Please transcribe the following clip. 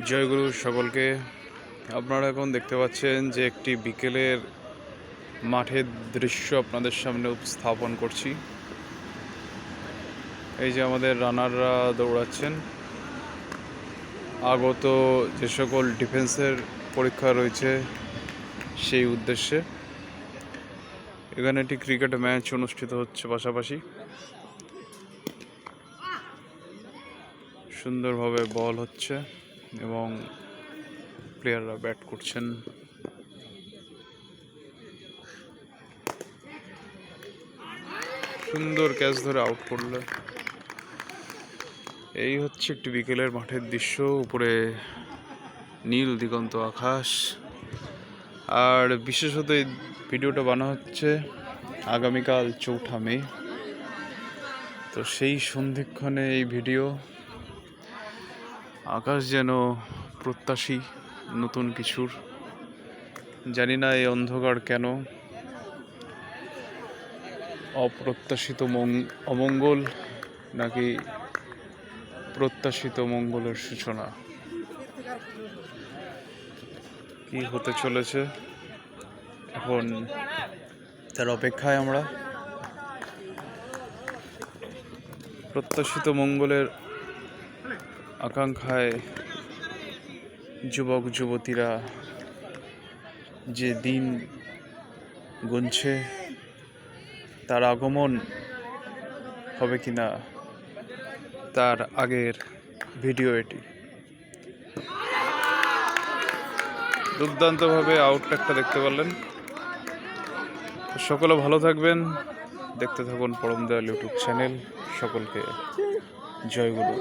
জয়গুরু সকলকে। আপনারা এখন দেখতে পাচ্ছেন যে একটি বিকেলের মাঠের দৃশ্য আপনাদের সামনে উপস্থাপন করছি। এই যে আমাদের রানাররা দৌড়াচ্ছেন আগত যে সকল ডিফেন্সের পরীক্ষা রয়েছে সেই উদ্দেশ্যে। এখানে একটি ক্রিকেট ম্যাচ অনুষ্ঠিত হচ্ছে, পাশাপাশি সুন্দরভাবে বল হচ্ছে এবং প্লেয়াররা ব্যাট করছেন। সুন্দর ক্যাচ ধরে আউট করলো। এই হচ্ছে একটি বিকেলের মাঠের দৃশ্য। উপরে নীল দিগন্ত আকাশ। আর বিশেষত এই ভিডিওটা বানানো হচ্ছে আগামীকাল 4 মে। তো সেই সন্ধিক্ষণে এই ভিডিও। আকাশ যেন প্রত্যাশী নতুন কিছুর। জানি না এই অন্ধকার কেন। অপ্রত্যাশিত অমঙ্গল নাকি প্রত্যাশিত মঙ্গলের সূচনা, কি হতে চলেছে এখন তার অপেক্ষায় আমরা। প্রত্যাশিত মঙ্গলের আকাঙ্ক্ষায় যুবক যুবতীরা যে দিন গুনছে, তার আগমন হবে কিনা তার আগের ভিডিও এটি। দুর্দান্তভাবে আউটটা দেখতে পারলেন। সকলে ভালো থাকবেন, দেখতে থাকুন পরম দয়াল ইউটিউব চ্যানেল। সকলকে জয়গুরু।